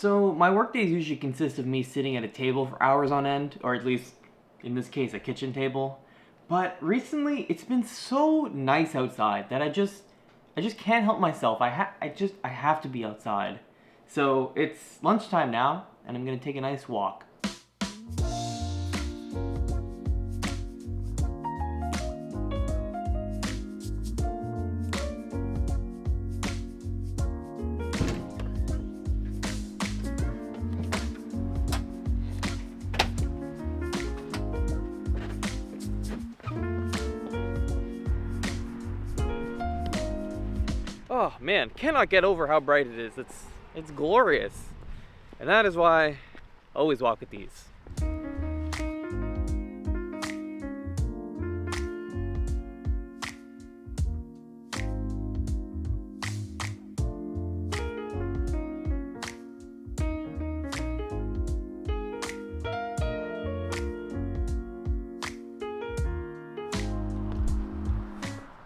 So my workdays usually consist of me sitting at a table for hours on end, or at least in this case a kitchen table. But recently it's been so nice outside that I just can't help myself. I have to be outside. So it's lunchtime now and I'm going to take a nice walk. Oh man, cannot get over how bright it is. It's glorious. And that is why I always walk with these.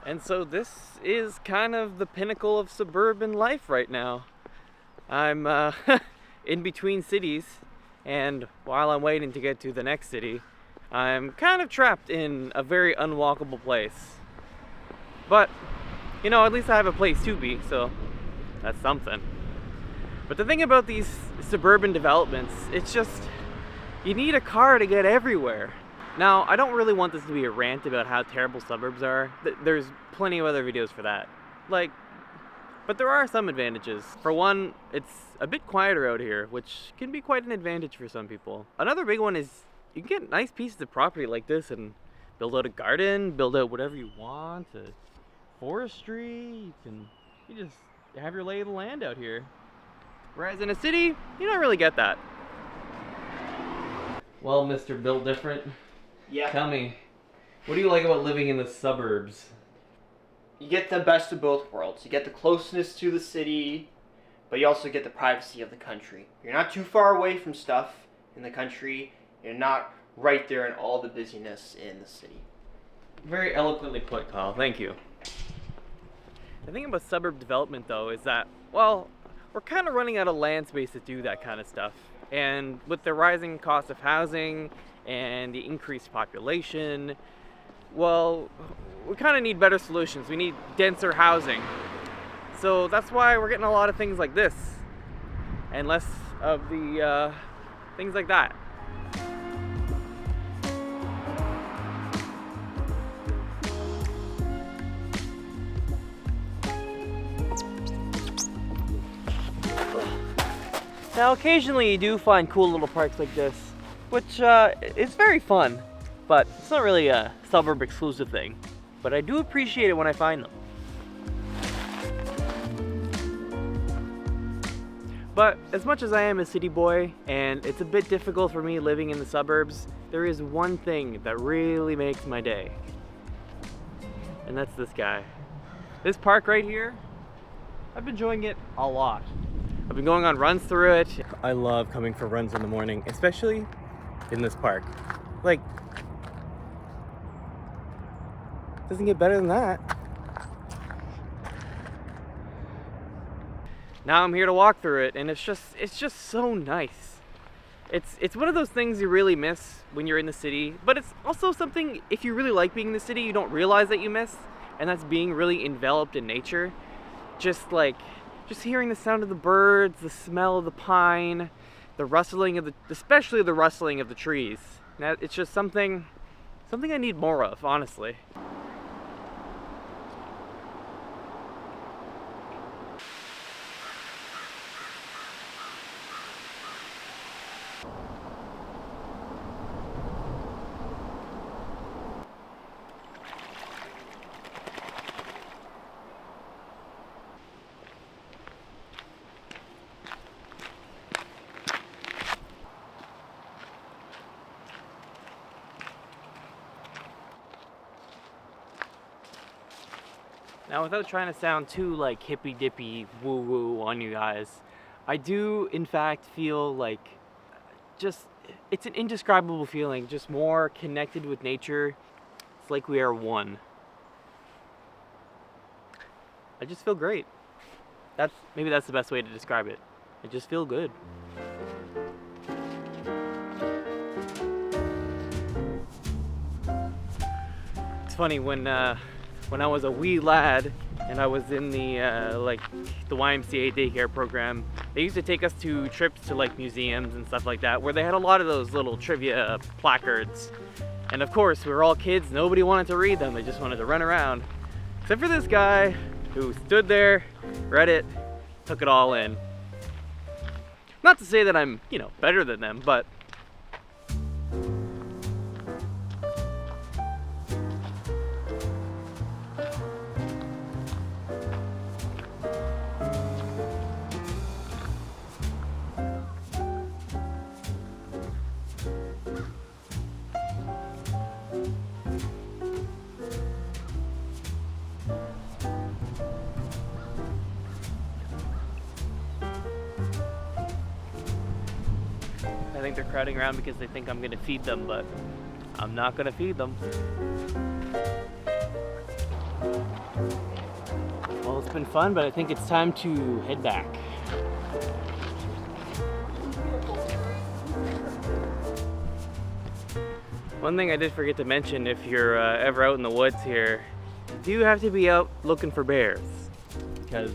And so this is kind of the pinnacle of suburban life right now. I'm in between cities, and while I'm waiting to get to the next city, I'm kind of trapped in a very unwalkable place. But, you know, at least I have a place to be, so that's something. But the thing about these suburban developments, it's just, you need a car to get everywhere. Now, I don't really want this to be a rant about how terrible suburbs are. There's plenty of other videos for that. But there are some advantages. For one, it's a bit quieter out here, which can be quite an advantage for some people. Another big one is you can get nice pieces of property like this and build out a garden, build out whatever you want, a forestry, you just have your lay of the land out here. Whereas in a city, you don't really get that. Well, Mr. Built Different, Yeah. tell me, what do you like about living in the suburbs? You get the best of both worlds. You get the closeness to the city, but you also get the privacy of the country. You're not too far away from stuff in the country. You're not right there in all the busyness in the city. Very eloquently put, Kyle. Thank you. The thing about suburb development, though, is that, well, we're kind of running out of land space to do that kind of stuff. And with the rising cost of housing and the increased population, well, we kind of need better solutions. We need denser housing. So that's why we're getting a lot of things like this and less of the things like that. Now, occasionally you do find cool little parks like this, which is very fun, but it's not really a suburb exclusive thing. But I do appreciate it when I find them. But as much as I am a city boy, and it's a bit difficult for me living in the suburbs, there is one thing that really makes my day. And that's this guy. This park right here, I've been enjoying it a lot. I've been going on runs through it. I love coming for runs in the morning, especially in this park. Like, doesn't get better than that. Now I'm here to walk through it, and it's just so nice. It's one of those things you really miss when you're in the city, but it's also something, if you really like being in the city, you don't realize that you miss, and that's being really enveloped in nature. Just hearing the sound of the birds, the smell of the pine, the rustling of especially the rustling of the trees. Now, it's just something I need more of, honestly. Now, without trying to sound too like hippy-dippy woo-woo on you guys, I do in fact feel like it's an indescribable feeling, just more connected with nature. It's like we are one. I just feel great. Maybe that's the best way to describe it. I just feel good. It's funny when I was a wee lad and I was in the the YMCA daycare program, they used to take us to trips to like museums and stuff like that where they had a lot of those little trivia placards. And of course, we were all kids, nobody wanted to read them, they just wanted to run around. Except for this guy who stood there, read it, took it all in. Not to say that I'm, better than them, but I think they're crowding around because they think I'm gonna feed them, but I'm not gonna feed them. Well, it's been fun, but I think it's time to head back. One thing I did forget to mention, if you're ever out in the woods here, you do have to be out looking for bears, because